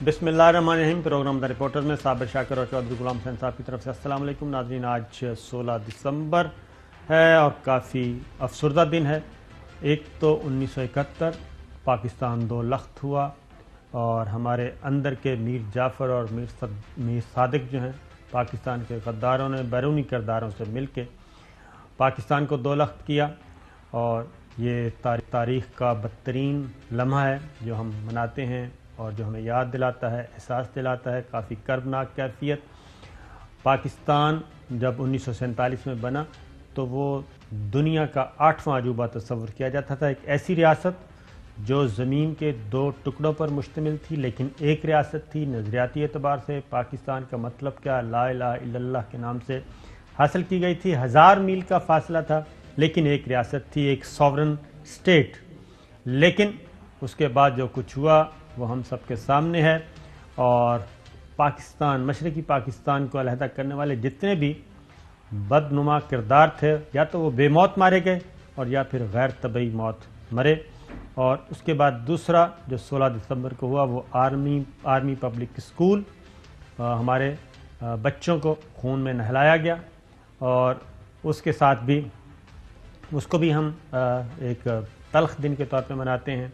بسم اللہ الرحمن الرحیم۔ پروگرام دا رپورٹر میں صابر شاکر اور چودھری غلام حسین صاحب کی طرف سے السلام علیکم ناظرین۔ آج 16 دسمبر ہے اور کافی افسردہ دن ہے۔ ایک تو 1971 پاکستان دو لخت ہوا اور ہمارے اندر کے میر جعفر اور میر صادق جو ہیں پاکستان کے غداروں نے بیرونی کرداروں سے مل کے پاکستان کو دو لخت کیا، اور یہ تاریخ کا بدترین لمحہ ہے جو ہم مناتے ہیں اور جو ہمیں یاد دلاتا ہے، احساس دلاتا ہے کافی کربناک کیفیت۔ پاکستان جب 1947 میں بنا تو وہ دنیا کا 8واں عجوبہ تصور کیا جاتا تھا، ایک ایسی ریاست جو زمین کے دو ٹکڑوں پر مشتمل تھی لیکن ایک ریاست تھی۔ نظریاتی اعتبار سے پاکستان کا مطلب کیا، لا الہ الا اللہ کے نام سے حاصل کی گئی تھی۔ 1000 میل کا فاصلہ تھا لیکن ایک ریاست تھی، ایک ساورن اسٹیٹ۔ لیکن اس کے بعد جو کچھ ہوا وہ ہم سب کے سامنے ہے، اور پاکستان، مشرقی پاکستان کو علیحدہ کرنے والے جتنے بھی بدنما کردار تھے، یا تو وہ بے موت مارے گئے اور یا پھر غیر طبعی موت مرے۔ اور اس کے بعد دوسرا جو 16 دسمبر کو ہوا وہ آرمی پبلک اسکول، ہمارے بچوں کو خون میں نہلایا گیا، اور اس کے ساتھ بھی اس کو بھی ہم ایک تلخ دن کے طور پہ مناتے ہیں۔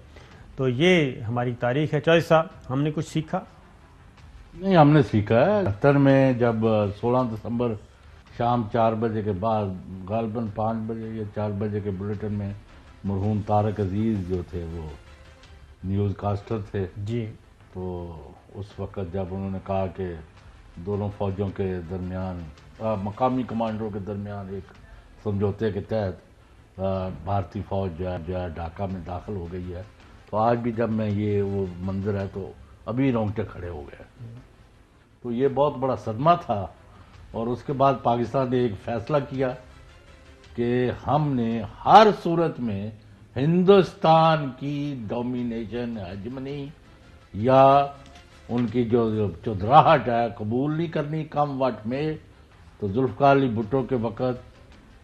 تو یہ ہماری تاریخ ہے۔ چوہدری صاحب، ہم نے کچھ سیکھا؟ نہیں، ہم نے سیکھا ہے۔ 71 میں جب 16 دسمبر شام 4 بجے کے بعد غالباً 5 بجے یا 4 بجے کے بلیٹن میں مرحوم طارق عزیز جو تھے وہ نیوز کاسٹر تھے جی، تو اس وقت جب انہوں نے کہا کہ دونوں فوجوں کے درمیان، مقامی کمانڈروں کے درمیان ایک سمجھوتے کے تحت بھارتی فوج جو ہے ڈھاکہ میں داخل ہو گئی ہے، تو آج بھی جب میں یہ وہ منظر ہے تو ابھی رونگٹے کھڑے ہو گئے۔ تو یہ بہت بڑا صدمہ تھا، اور اس کے بعد پاکستان نے ایک فیصلہ کیا کہ ہم نے ہر صورت میں ہندوستان کی ڈومینیشن، ہیجمنی یا ان کی جو چودراہٹ ہے قبول نہیں کرنی کم وقت میں۔ تو ذوالفقار علی بھٹو کے وقت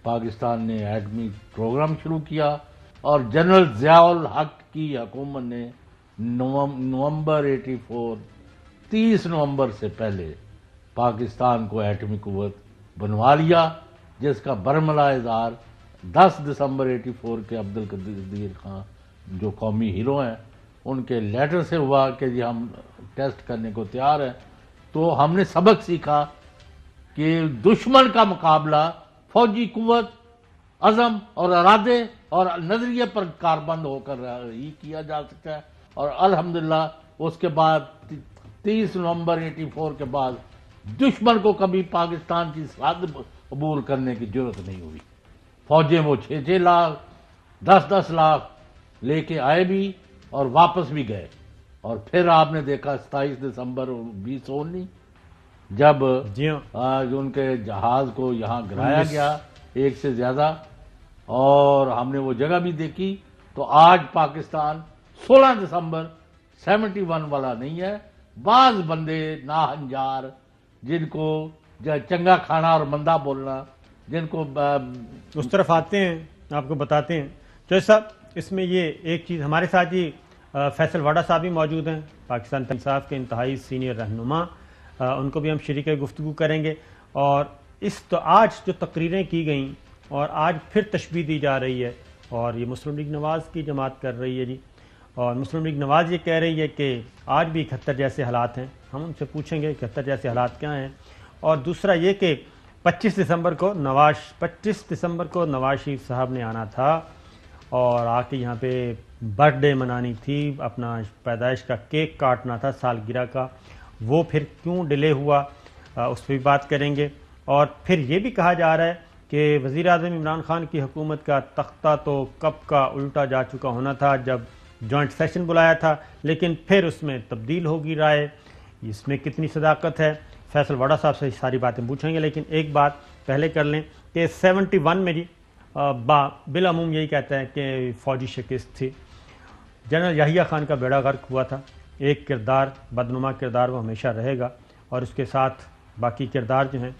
پاکستان نے ایٹمی پروگرام شروع کیا، اور جنرل ضیاء الحق کی حکومت نے نومبر 84 30 نومبر سے پہلے پاکستان کو ایٹمی قوت بنوا لیا، جس کا برملا اظہار 10 دسمبر 84 کے عبدالقدیر خان جو قومی ہیرو ہیں ان کے لیٹر سے ہوا کہ جی ہم ٹیسٹ کرنے کو تیار ہیں۔ تو ہم نے سبق سیکھا کہ دشمن کا مقابلہ فوجی قوت، عزم اور ارادے اور نظریے پر کاربند ہو کر ہی کیا جا سکتا ہے، اور الحمدللہ اس کے بعد 30 نومبر 84 کے بعد دشمن کو کبھی پاکستان کی سرحد عبور کرنے کی جرت نہیں ہوئی۔ فوجیں وہ 6 لاکھ 10 لاکھ لے کے آئے بھی اور واپس بھی گئے، اور پھر آپ نے دیکھا 27 دسمبر 2019 جب ان کے جہاز کو یہاں گرایا گیا ایک سے زیادہ، اور ہم نے وہ جگہ بھی دیکھی۔ تو آج پاکستان 16 دسمبر 71 والا نہیں ہے۔ بعض بندے ناہنجار جن کو چنگا کھانا اور مندہ بولنا، جن کو اس طرف آتے ہیں، آپ کو بتاتے ہیں چوہدری صاحب، اس میں یہ ایک چیز ہمارے ساتھ ہی فیصل واڈا صاحب بھی موجود ہیں، پاکستان تحریک انصاف کے انتہائی سینئر رہنما، ان کو بھی ہم شریک گفتگو کریں گے۔ اور آج جو تقریریں کی گئیں اور آج پھر تشبیہ دی جا رہی ہے، اور یہ مسلم لیگ نواز کی جماعت کر رہی ہے جی، اور مسلم لیگ نواز یہ کہہ رہی ہے کہ آج بھی 71 جیسے حالات ہیں۔ ہم ان سے پوچھیں گے 71 جیسے حالات کیا ہیں۔ اور دوسرا یہ کہ 25 دسمبر کو نواز شریف صاحب نے آنا تھا اور آ کے یہاں پہ برتھ ڈے منانی تھی، اپنا پیدائش کا کیک کاٹنا تھا سالگرہ کا، وہ پھر کیوں ڈیلے ہوا، اس پہ بھی بات کریں گے۔ اور پھر یہ بھی کہا جا رہا ہے کہ وزیر اعظم عمران خان کی حکومت کا تختہ تو کب کا الٹا جا چکا ہونا تھا جب جوائنٹ سیشن بلایا تھا، لیکن پھر اس میں تبدیل ہوگی رائے، اس میں کتنی صداقت ہے؟ فیصل واڈا صاحب سے ساری باتیں پوچھیں گے، لیکن ایک بات پہلے کر لیں کہ 71 میں جی بالعموم یہی کہتا ہے کہ فوجی شکست تھی، جنرل یحییٰ خان کا بیڑا غرق ہوا تھا۔ ایک کردار، بدنما کردار، وہ ہمیشہ رہے گا، اور اس کے ساتھ باقی کردار جو ہیں،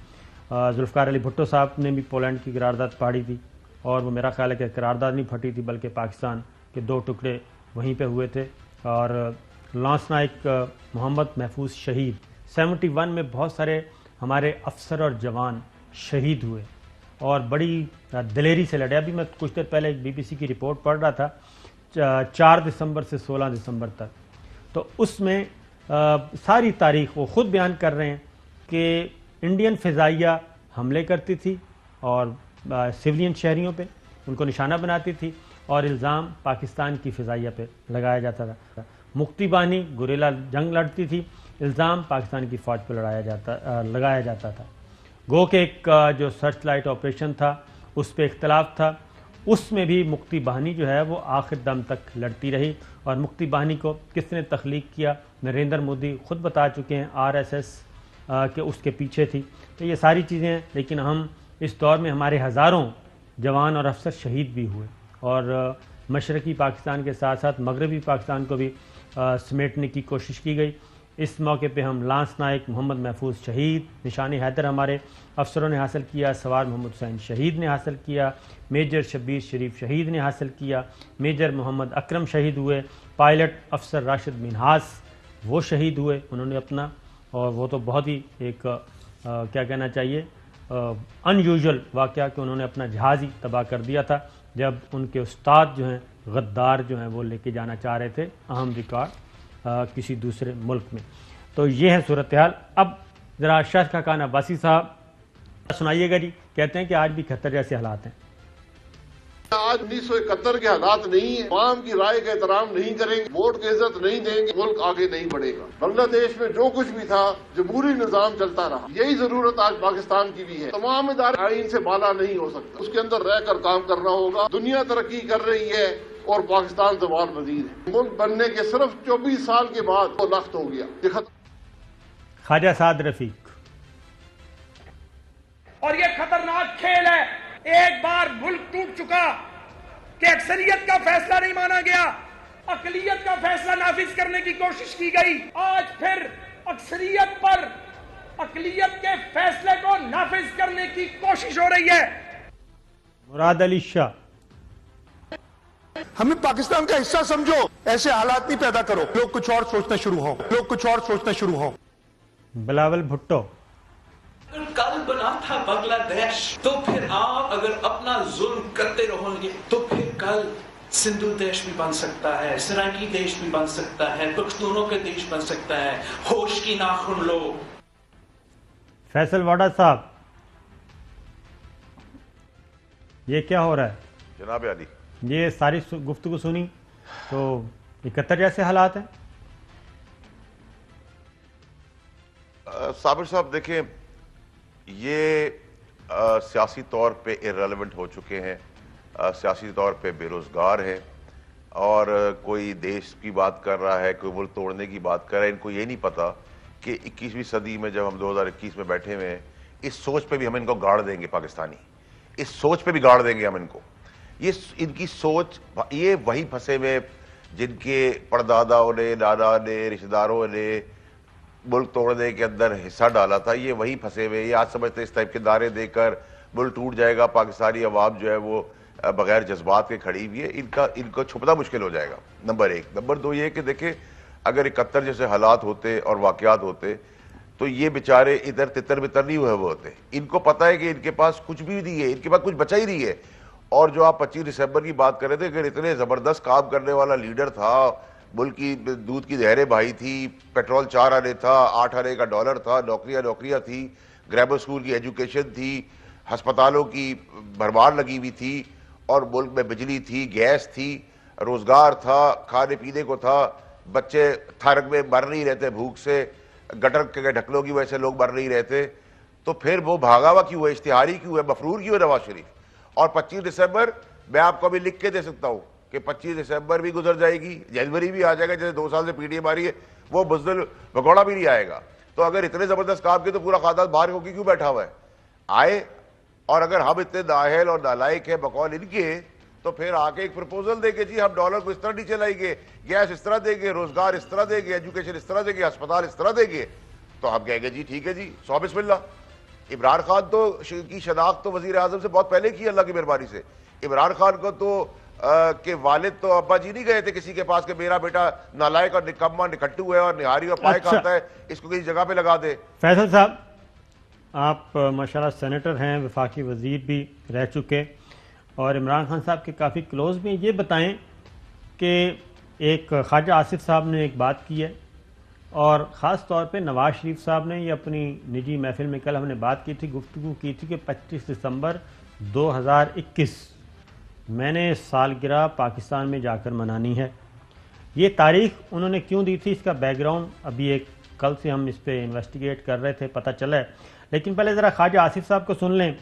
ذوالفقار علی بھٹو صاحب نے بھی پولینڈ کی قرارداد پاڑی تھی، اور وہ میرا خیال ہے کہ قرارداد نہیں پھٹی تھی بلکہ پاکستان کے دو ٹکڑے وہیں پہ ہوئے تھے، اور لانس نائک محمد محفوظ شہید. 71 میں بہت سارے ہمارے افسر اور جوان شہید ہوئے اور بڑی دلیری سے لڑے. ابھی میں کچھ دیر پہلے ایک BBC کی رپورٹ پڑھ رہا تھا 4 دسمبر سے 16 دسمبر تک. تو اس میں ساری تاریخ وہ خود بیان کر رہے ہیں کہ انڈین فضائیہ حملے کرتی تھی اور سولین شہریوں پہ ان کو نشانہ بناتی تھی اور الزام پاکستان کی فضائیہ پہ لگایا جاتا تھا. مکتی بانی گوریلا جنگ لڑتی تھی، الزام پاکستان کی فوج پہ لگایا جاتا تھا. گو کہ ایک جو سرچ لائٹ آپریشن تھا اس پہ اختلاف تھا، اس میں بھی مکتی باہنی جو ہے وہ آخر دم تک لڑتی رہی. اور مکتی باہنی کو کس نے تخلیق کیا؟ نریندر مودی خود بتا چکے ہیں، RSS کہ اس کے پیچھے تھی. تو یہ ساری چیزیں ہیں، لیکن ہم اس دور میں ہمارے ہزاروں جوان اور افسر شہید بھی ہوئے اور مشرقی پاکستان کے ساتھ ساتھ مغربی پاکستان کو بھی سمیٹنے کی کوشش کی گئی. اس موقع پہ ہم لانس نائک محمد محفوظ شہید، نشان حیدر ہمارے افسروں نے حاصل کیا، سوار محمد حسین شہید نے حاصل کیا، میجر شبیر شریف شہید نے حاصل کیا، میجر محمد اکرم شہید ہوئے، پائلٹ افسر راشد منہاس وہ شہید ہوئے انہوں نے اپنا، اور وہ تو بہت ہی ایک کیا کہنا چاہیے ان یوزول واقعہ کہ انہوں نے اپنا جہاز ہی تباہ کر دیا تھا جب ان کے استاد جو ہیں غدار جو ہیں وہ لے کے جانا چاہ رہے تھے اہم ریکارڈ کسی دوسرے ملک میں. تو یہ ہے صورتحال. اب ذرا شاہد خاقان عباسی صاحب سنائیے گا جی. کہتے ہیں کہ آج بھی 71 جیسے حالات ہیں. آج 1971 کے حالات نہیں ہیں. عوام کی رائے کا احترام نہیں کریں گے، ووٹ کی عزت نہیں دیں گے، ملک آگے نہیں بڑھے گا. بنگلہ دیش میں جو کچھ بھی تھا جمہوری نظام چلتا رہا. یہی ضرورت آج پاکستان کی بھی ہے. تمام ادارے آئین سے بالا نہیں ہو سکتے، اس کے اندر رہ کر کام کرنا ہوگا. دنیا ترقی کر رہی ہے اور پاکستان زوال پذیر ہے. ملک بننے کے صرف 24 سال کے بعد وہ لخت ہو گیا. خواجہ سعد رفیق. اور یہ خطرناک کھیل ہے. ایک بار ملک ٹوٹ چکا کہ اکثریت کا فیصلہ نہیں مانا گیا، اقلیت کا فیصلہ نافذ کرنے کی کوشش کی گئی. آج پھر اکثریت پر اقلیت کے فیصلے کو نافذ کرنے کی کوشش ہو رہی ہے. مراد علی شاہ. ہمیں پاکستان کا حصہ سمجھو، ایسے حالات نہیں پیدا کرو لوگ کچھ اور سوچنا شروع ہوں. بلاول بھٹو. کل بنا تھا بنگلہ دیش، تو پھر آپ اگر اپنا ظلم کرتے رہو گے تو پھر کل سندھو دیش بھی بن سکتا ہے، سرائکی دیش بھی بن سکتا ہے، پختونوں کا دیش بن سکتا ہے. ہوش کی ناخن لو. فیصل واڈا صاحب، یہ کیا ہو رہا ہے؟ جناب علی، یہ ساری گفتگو سنی تو 71 جیسے حالات ہیں. صابر صاحب دیکھیں، یہ سیاسی طور پہ ارریلیونٹ ہو چکے ہیں، سیاسی طور پہ بے روزگار ہیں، اور کوئی دیش کی بات کر رہا ہے، کوئی ملک توڑنے کی بات کر رہا ہے. ان کو یہ نہیں پتا کہ 21ویں صدی میں جب ہم 2021 میں بیٹھے ہوئے ہیں، اس سوچ پہ بھی ہم ان کو گاڑ دیں گے. پاکستانی اس سوچ پہ بھی گاڑ دیں گے ہم ان کو. یہ ان کی سوچ، یہ وہی پھنسے میں جن کے پرداداؤں نے، دادا نے، رشتہ داروں نے ملک توڑنے کے اندر حصہ ڈالا تھا. یہ وہی پھنسے ہوئے. یہ آج سمجھتے اس ٹائپ کے دعوے دے کر ملک ٹوٹ جائے گا، پاکستانی عوام جو ہے وہ بغیر جذبات کے کھڑی ہوئی ہے. ان کو چھپنا مشکل ہو جائے گا، نمبر 1. نمبر 2 یہ کہ دیکھیں، اگر 71 جیسے حالات ہوتے اور واقعات ہوتے تو یہ بیچارے ادھر تتر بتر نہیں ہوئے ہوتے. ان کو پتہ ہے کہ ان کے پاس کچھ بھی نہیں ہے، ان کے پاس کچھ بچا ہی نہیں ہے. اور جو آپ 25 دسمبر کی بات کر رہے تھے کہ اتنے زبردست کام کرنے والا لیڈر تھا، ملک کی دودھ کی نہریں بہائی تھی، پیٹرول 4 آنے تھا، 8 آنے کا ڈالر تھا، نوکریاں تھی، گرامر اسکول کی ایجوکیشن تھی، ہسپتالوں کی بھرمار لگی ہوئی تھی، اور ملک میں بجلی تھی، گیس تھی، روزگار تھا، کھانے پینے کو تھا. بچے تھارک میں مر نہیں رہتے بھوک سے، گٹر کے ڈھکنوں کی وجہ سے لوگ مر نہیں رہتے. تو پھر وہ بھاگا ہوا کیوں ہے، اشتہاری کیوں ہے، مفرور کیوں ہے نواز شریف؟ اور 25 دسمبر میں آپ کو بھی لکھ کے دے سکتا ہوں کہ 25 دسمبر بھی گزر جائے گی، جنوری بھی آ جائے گا. جیسے 2 سال سے پی ٹی ایم آ رہی ہے، وہ بزدل بھگوڑا بھی نہیں آئے گا. تو اگر اتنے زبردست کام کے تو پورا خاندان باہر ہو کے کیوں بیٹھا ہوا ہے؟ آئے. اور اگر ہم اتنے نااہل اور نالائق ہیں بقول ان کے، تو پھر آ کے ایک پرپوزل دے گے، جی ہم ڈالر کو اس طرح نیچے لائیں گے، گیس اس طرح دیں گے، روزگار اس طرح دیں گے، ایجوکیشن اس طرح دیں گے، ہسپتال اس طرح دیں گے. تو ہم کہیں گے جی ٹھیک ہے جی، 100 بسم اللہ. عمران خان تو کی شناخت تو وزیر اعظم سے بہت پہلے کی اللہ کی مہربانی سے. عمران خان کو تو کہ والد تو ابا جی نہیں گئے تھے کسی کے پاس کہ میرا بیٹا نالائق اور نکما نکھٹو ہے اور نہاری اور پائے کھاتا ہے, اس کو کسی جگہ پہ لگا دے. فیصل صاحب, آپ ماشاءاللہ سینیٹر ہیں, وفاقی وزیر بھی رہ چکے اور عمران خان صاحب کے کافی کلوز بھی ہیں. یہ بتائیں کہ ایک خواجہ آصف صاحب نے ایک بات کی ہے اور خاص طور پہ نواز شریف صاحب نے یہ اپنی نجی محفل میں کل ہم نے بات کی تھی, گفتگو کی تھی کہ 25 دسمبر 2021 میں نے سالگرہ پاکستان میں جا کر منانی ہے. یہ تاریخ انہوں نے کیوں دی تھی, اس کا بیک گراؤنڈ ابھی ایک کل سے ہم اس پہ انویسٹیگیٹ کر رہے تھے, پتہ چلا ہے. لیکن پہلے ذرا خواجہ آصف صاحب کو سن لیں.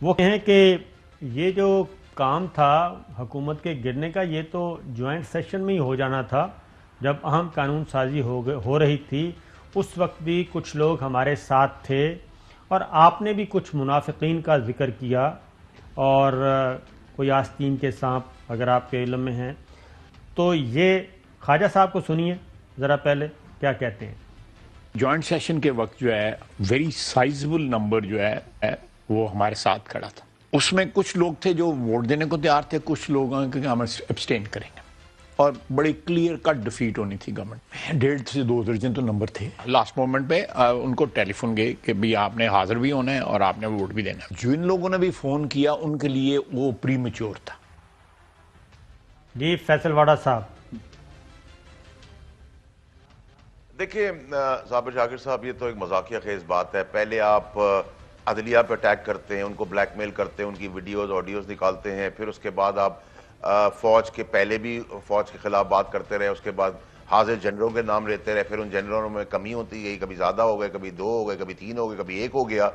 وہ کہیں کہ یہ جو کام تھا حکومت کے گرنے کا, یہ تو جوائنٹ سیشن میں ہی ہو جانا تھا جب اہم قانون سازی ہو رہی تھی. اس وقت بھی کچھ لوگ ہمارے ساتھ تھے اور آپ نے بھی کچھ منافقین کا ذکر کیا اور کوئی آستین کے سانپ اگر آپ کے علم میں ہیں تو یہ خواجہ صاحب کو سنیے ذرا پہلے کیا کہتے ہیں. جوائنٹ سیشن کے وقت جو ہے ویری سائزبل نمبر جو ہے وہ ہمارے ساتھ کھڑا تھا. اس میں کچھ لوگ تھے جو ووٹ دینے کو تیار تھے, کچھ لوگ کہ ہم ابسٹین کریں گے, اور بڑی کلیئر کٹ ڈیفیٹ ہونی تھی گورنمنٹ میں. 1.5 سے 2 درجن تو نمبر تھے. لاسٹ مومنٹ پہ ان کو ٹیلی فون گئے کہ بھی آپ نے حاضر بھی ہونا ہے اور آپ نے ووٹ بھی دینا ہے. جو ان لوگوں نے بھی فون کیا ان کے لیے وہ پری میچور تھا. جی فیصل واڑا صاحب. دیکھیں صابر شاکر صاحب, یہ تو ایک مذاقیہ خیز بات ہے. پہلے آپ عدلیہ پہ اٹیک کرتے ہیں, ان کو بلیک میل کرتے ہیں, ان کی ویڈیوز آڈیوز نکالتے ہیں, پھر اس کے بعد آپ فوج کے پہلے بھی فوج کے خلاف بات کرتے رہے, اس کے بعد حاضر جنرلوں کے نام لیتے رہے, پھر ان جنرلوں میں کمی ہوتی گئی, کبھی زیادہ ہو گئے, کبھی 2 ہو گئے, کبھی 3 ہو گئے, کبھی 1 ہو گیا.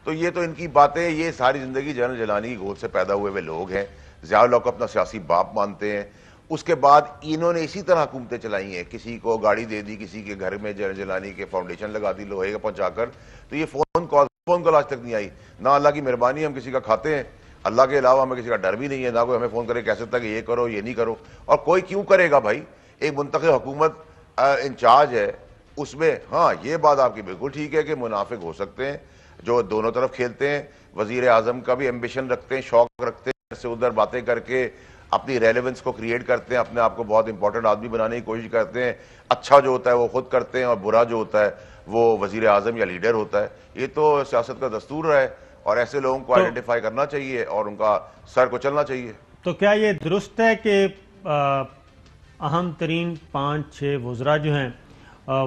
تو یہ تو ان کی باتیں, یہ ساری زندگی جنرل جیلانی کی گود سے پیدا ہوئے ہوئے لوگ ہیں. ضیاء الحق کو اپنا سیاسی باپ مانتے ہیں. اس کے بعد انہوں نے اسی طرح حکومتیں چلائی ہیں, کسی کو گاڑی دے دی, کسی کے گھر میں جنرل جیلانی کے فاؤنڈیشن لگا دی لوہے کا پہنچا کر. تو یہ فون کال آج تک نہیں آئی. نہ اللہ کی مہربانی ہم کسی کا کھاتے ہیں, اللہ کے علاوہ ہمیں کسی کا ڈر بھی نہیں ہے, نہ کوئی ہمیں فون کرے کہہ سکتا کہ یہ کرو یہ نہیں کرو. اور کوئی کیوں کرے گا بھائی, ایک منتخب حکومت انچارج ہے اس میں. ہاں یہ بات آپ کی بالکل ٹھیک ہے کہ منافق ہو سکتے ہیں جو دونوں طرف کھیلتے ہیں. وزیر اعظم کا بھی ایمبیشن رکھتے ہیں, شوق رکھتے ہیں, سے ادھر باتیں کر کے اپنی ریلیونس کو کریٹ کرتے ہیں, اپنے آپ کو بہت امپورٹنٹ آدمی بنانے کی کوشش کرتے ہیں. اچھا جو ہوتا ہے وہ خود کرتے ہیں اور برا جو ہوتا ہے وہ وزیر اعظم یا لیڈر ہوتا ہے. یہ تو سیاست کا دستور رہا ہے اور ایسے لوگوں کو آئیڈینٹیفائی کرنا چاہیے اور ان کا سر کو چلنا چاہیے. تو کیا یہ درست ہے کہ اہم ترین 5-6 وزراء جو ہیں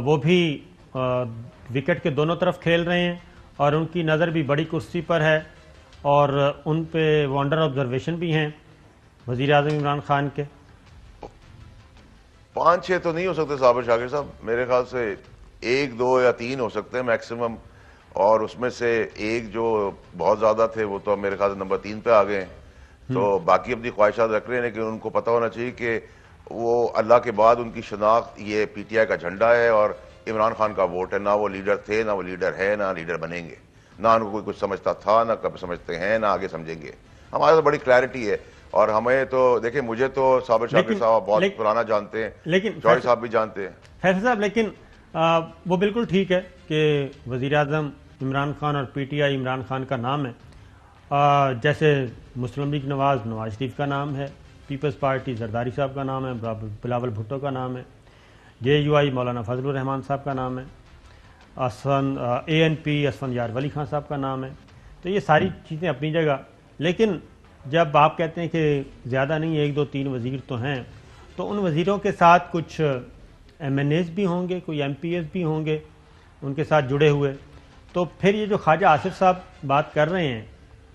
وہ بھی وکٹ کے دونوں طرف کھیل رہے ہیں اور ان کی نظر بھی بڑی کرسی پر ہے اور ان پہ وانڈر آبزرویشن بھی ہیں وزیر اعظم عمران خان کے؟ 5-6 تو نہیں ہو سکتے صابر شاکر صاحب, میرے خیال سے 1, 2 یا 3 ہو سکتے ہیں میکسیمم, اور اس میں سے ایک جو بہت زیادہ تھے وہ تو میرے خیال سے نمبر 3 پہ آ گئے ہیں. تو باقی اپنی خواہشات رکھ رہے ہیں, لیکن ان کو پتہ ہونا چاہیے کہ وہ اللہ کے بعد ان کی شناخت یہ پی ٹی آئی کا جھنڈا ہے اور عمران خان کا ووٹ ہے. نہ وہ لیڈر تھے, نہ وہ لیڈر ہے, نہ لیڈر بنیں گے, نہ ان کو کوئی کچھ سمجھتا تھا, نہ کب سمجھتے ہیں, نہ آگے سمجھیں گے. ہمارے تو بڑی کلیئرٹی ہے اور ہمیں تو دیکھیں, مجھے تو صابر شاکر صاحب بہت پرانا جانتے ہیں, لیکن جوہری صاحب بھی جانتے ہیں. فیصل صاحب, لیکن وہ بالکل ٹھیک ہے کہ وزیر اعظم عمران خان اور P T I Imran Khan کا نام ہے, جیسے مسلم لیگ نواز شریف کا نام ہے, پیپلز پارٹی زرداری صاحب کا نام ہے, بلاول بھٹو کا نام ہے, جے یو آئی مولانا فضل الرحمان صاحب کا نام ہے, اے این پی اسفندیار ولی خان صاحب کا نام ہے. تو یہ ساری چیزیں اپنی جگہ, لیکن جب آپ کہتے ہیں کہ زیادہ نہیں 1, 2, 3 وزیر تو ہیں, تو ان وزیروں کے ساتھ کچھ ایم این ایز بھی ہوں گے, کوئی ایم پی ایز بھی ہوں گے ان کے ساتھ جڑے ہوئے. تو پھر یہ جو خواجہ آصف صاحب بات کر رہے ہیں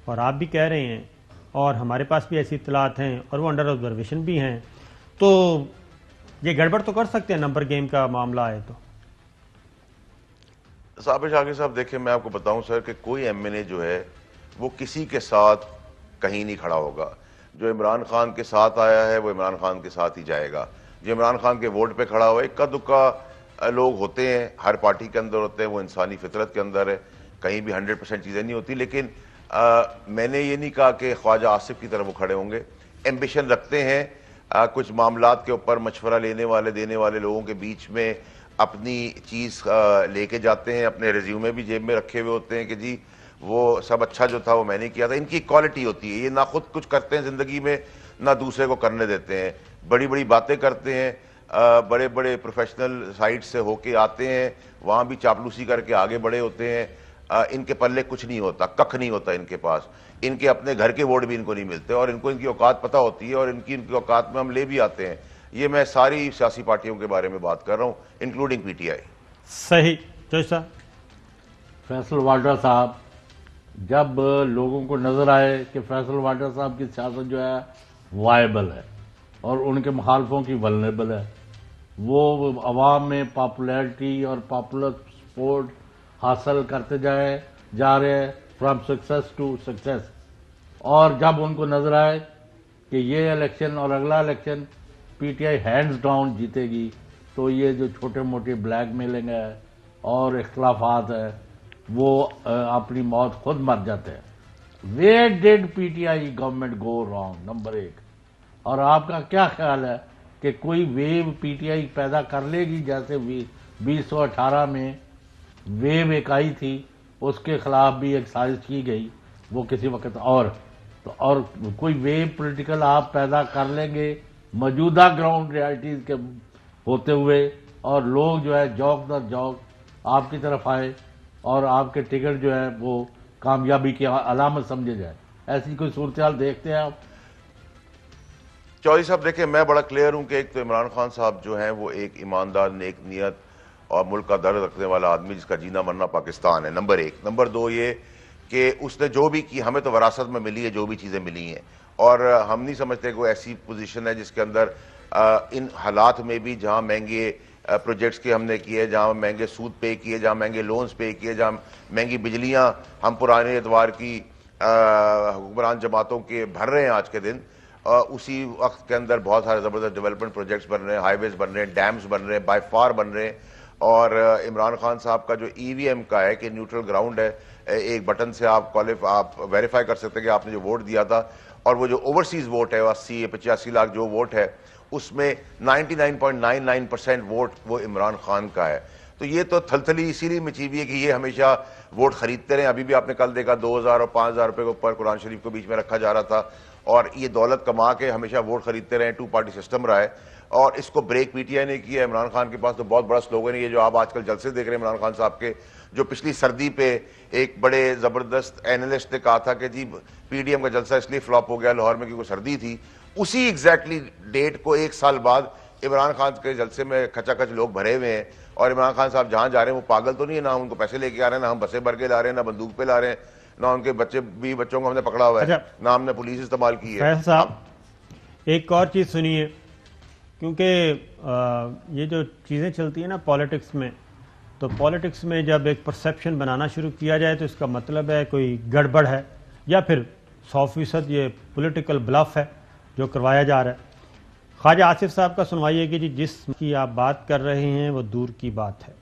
اور آپ بھی کہہ رہے ہیں اور ہمارے پاس بھی ایسی اطلاعات ہیں اور وہ انڈر آبزرویشن بھی ہیں, تو یہ گڑبڑ تو کر سکتے ہیں نمبر گیم کا معاملہ ہے تو. صابر شاکر صاحب دیکھیں, میں آپ کو بتاؤں سر کہ کوئی ایم این اے جو ہے وہ کسی کے ساتھ کہیں نہیں کھڑا ہوگا. جو عمران خان کے ساتھ آیا ہے وہ عمران خان کے ساتھ ہی جائے گا. جو عمران خان کے ووٹ پہ کھڑا ہوا ہے, اکا دکا لوگ ہوتے ہیں, ہر پارٹی کے اندر ہوتے ہیں, وہ انسانی فطرت کے اندر ہے, کہیں بھی 100% چیزیں نہیں ہوتی. لیکن میں نے یہ نہیں کہا کہ خواجہ آصف کی طرف وہ کھڑے ہوں گے. ایمبیشن رکھتے ہیں, کچھ معاملات کے اوپر مشورہ لینے والے دینے والے لوگوں کے بیچ میں اپنی چیز لے کے جاتے ہیں, اپنے ریزیومے بھی جیب میں رکھے ہوئے ہوتے ہیں کہ جی وہ سب اچھا جو تھا وہ میں نے کیا تھا. ان کی کوالٹی ہوتی ہے, یہ نہ خود کچھ کرتے ہیں زندگی میں نہ دوسرے کو کرنے دیتے ہیں, بڑی بڑی باتیں کرتے ہیں, بڑے بڑے پروفیشنل سائٹ سے ہو کے آتے ہیں, وہاں بھی چاپلوسی کر کے آگے بڑے ہوتے ہیں. ان کے پلے کچھ نہیں ہوتا, ککھ نہیں ہوتا ان کے پاس, ان کے اپنے گھر کے ووٹ بھی ان کو نہیں ملتے, اور ان کو ان کی اوقات پتہ ہوتی ہے, اور ان کی اوقات میں ہم لے بھی آتے ہیں. یہ میں ساری سیاسی پارٹیوں کے بارے میں بات کر رہا ہوں, انکلوڈنگ پی ٹی آئی. صحیح. جوش صاحب. فیصل واڈرا صاحب, جب لوگوں کو نظر آئے کہ فیصل واڈرا صاحب کی سیاست جو ہے وائبل ہے اور ان کے مخالفوں کی ولنریبل ہے, وہ عوام میں پاپولیرٹی اور پاپولر سپورٹ حاصل کرتے جا رہے ہیں فرام سکسیس ٹو سکسیس, اور جب ان کو نظر آئے کہ یہ الیکشن اور اگلا election P T I hands down جیتے گی, تو یہ جو چھوٹے موٹے بلیک میلنگ ہے اور اختلافات ہے وہ اپنی موت خود مر جاتے ہیں. Where dead P T I government go wrong, number 1. اور آپ کا کیا خیال ہے کہ کوئی ویو پی ٹی آئی پیدا کر لے گی جیسے 2018 میں ویو ایک آئی تھی, اس کے خلاف بھی ایک سازش کی گئی وہ کسی وقت, اور کوئی ویو پولیٹیکل آپ پیدا کر لیں گے موجودہ گراؤنڈ ریالٹیز کے ہوتے ہوئے, اور لوگ جو ہے جوک در جوک آپ کی طرف آئے اور آپ کے ٹکٹ جو ہے وہ کامیابی کی علامت سمجھے جائے, ایسی کوئی صورتحال دیکھتے ہیں آپ؟ چودھری صاحب دیکھیں, میں بڑا کلیئر ہوں کہ ایک تو عمران خان صاحب جو ہیں وہ ایک ایماندار, نیک نیت اور ملک کا درد رکھنے والا آدمی جس کا جینا مرنا پاکستان ہے, نمبر 1. نمبر 2 یہ کہ اس نے جو بھی کی, ہمیں تو وراثت میں ملی ہے جو بھی چیزیں ملی ہیں, اور ہم نہیں سمجھتے کہ وہ ایسی پوزیشن ہے جس کے اندر ان حالات میں بھی جہاں مہنگے پروجیکٹس کے ہم نے کیے, جہاں مہنگے سود پے کیے, جہاں مہنگے لونز پے کیے, جہاں مہنگی بجلیاں ہم پرانے اتوار کی حکمران جماعتوں کے بھر رہے ہیں آج کے دن, اسی وقت کے اندر بہت سارے زبردست ڈیولپمنٹ پروجیکٹس بن رہے ہیں, ہائی ویز بن رہے ہیں, ڈیمز بن رہے ہیں, بائی فار بن رہے ہیں. اور عمران خان صاحب کا جو ای وی ایم کا ہے کہ نیوٹرل گراؤنڈ ہے, ایک بٹن سے آپ ویریفائی کر سکتے ہیں کہ آپ نے جو ووٹ دیا تھا, اور وہ جو اوورسیز ووٹ ہے 80-85 لاکھ جو ووٹ ہے اس میں 99.99% ووٹ وہ عمران خان کا ہے. تو یہ تو تھلتھلی اسی لیے مچی ہوئی ہے کہ یہ ہمیشہ ووٹ خریدتے رہے. ابھی بھی آپ نے کل دیکھا 2000 اور 5000 روپے کے اوپر قرآن شریف کو بیچ میں رکھا جا رہا تھا, اور یہ دولت کما کے ہمیشہ ووٹ خریدتے رہے. 2 پارٹی سسٹم رہا ہے, اور اس کو بریک پی ٹی آئی نے کیا. عمران خان کے پاس تو بہت بڑا سلوگن ہے, یہ جو آپ آج کل جلسے دیکھ رہے ہیں عمران خان صاحب کے, جو پچھلی سردی پہ ایک بڑے زبردست اینالسٹ نے کہا تھا کہ جی پی ڈی ایم کا جلسہ اس لیے فلاپ ہو گیا لاہور میں کیونکہ سردی تھی, اسی ایگزیکٹلی ڈیٹ کو 1 سال بعد عمران خان کے جلسے میں کھچا کھچ لوگ بھرے ہوئے ہیں. اور عمران خان صاحب جہاں جا رہے ہیں وہ پاگل تو نہیں ہے, نہ ان کو پیسے لے کے آ رہے ہیں, نہ ہم بسیں بھر کے لا رہے ہیں, نہ بندوق پہ لا رہے ہیں, نہ ان کے بچوں کو ہم نے پکڑا ہوا ہے, نہ ہم نے پولیس استعمال کی ہے. فیصل صاحب ایک اور چیز سنیے, کیونکہ یہ جو چیزیں چلتی ہیں نا پالیٹکس میں, تو پالیٹکس میں جب ایک پرسیپشن بنانا شروع کیا جائے تو اس کا مطلب ہے کوئی گڑبڑ ہے, یا پھر 100% یہ پولیٹیکل بلف ہے جو کروایا جا رہا ہے. خواجہ آصف صاحب کا سنوائیے کہ جی جس کی آپ بات کر رہے ہیں وہ دور کی بات ہے.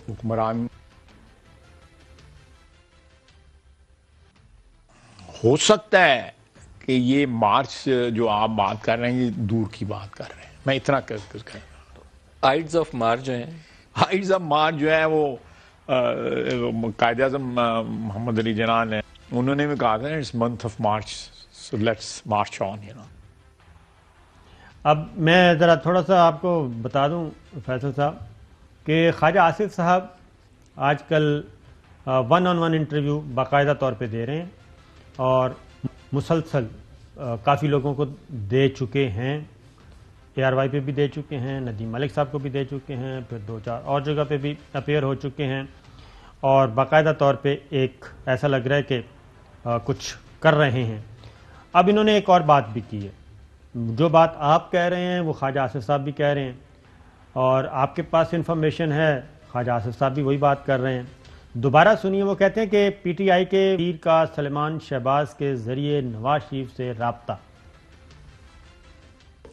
حکمران ہو سکتا ہے کہ یہ مارچ جو آپ بات کر رہے ہیں یہ دور کی بات کر رہے ہیں, میں اتنا کر رہا ہوں. آئیڈز آف مارچ جو ہیں, آئیڈز آف مارچ جو ہے وہ قائد اعظم محمد علی جناح نے, انہوں نے بھی کہا تھا it's month of March, so let's march on, you know. اب میں ذرا تھوڑا سا آپ کو بتا دوں فیصل صاحب کہ خواجہ آصف صاحب آج کل 1-on-1 انٹرویو باقاعدہ طور پہ دے رہے ہیں, اور مسلسل کافی لوگوں کو دے چکے ہیں. ARY پہ بھی دے چکے ہیں, ندیم ملک صاحب کو بھی دے چکے ہیں, پھر 2-4 اور جگہ پہ بھی اپیئر ہو چکے ہیں, اور باقاعدہ طور پہ ایک ایسا لگ رہا ہے کہ کچھ کر رہے ہیں. اب انہوں نے ایک اور بات بھی کی ہے, جو بات آپ کہہ رہے ہیں وہ خواجہ آصف صاحب بھی کہہ رہے ہیں, اور آپ کے پاس انفارمیشن ہے, خواجہ آصف صاحب بھی وہی بات کر رہے ہیں. دوبارہ سنیے, وہ کہتے ہیں کہ پی ٹی آئی کے وزیر کا سلیمان شہباز کے ذریعے نواز شریف سے رابطہ.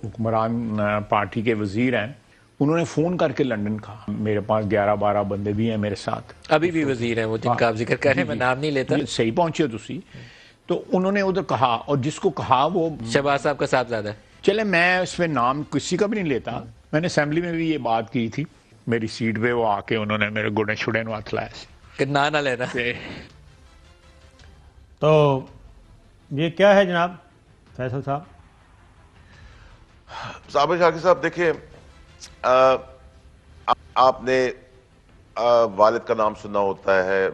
حکمران پارٹی کے وزیر ہیں, انہوں نے فون کر کے لنڈن کہا, میرے پاس 11-12 بندے بھی ہیں میرے ساتھ, ابھی بھی وزیر ہیں وہ جن کا آپ ذکر کر رہے ہیں, میں نام نہیں لیتا. صحیح پہنچے تسی, تو انہوں نے ادھر کہا, اور جس کو کہا وہ شہباز صاحب کا صاحبزادہ ہے. چلے میں اس میں نام کسی کا بھی نہیں لیتا, میں نے اسمبلی میں بھی یہ بات کی تھی, میری سیٹ پہ وہ آ کے انہوں نے میرے گھٹنے چھڑے نو ہاتھ لایا. کہ نہ لینا. تو یہ کیا ہے جناب فیصل صاحب؟ صابر شاکر صاحب دیکھیں، آپ نے والد کا نام سنا ہوتا ہے،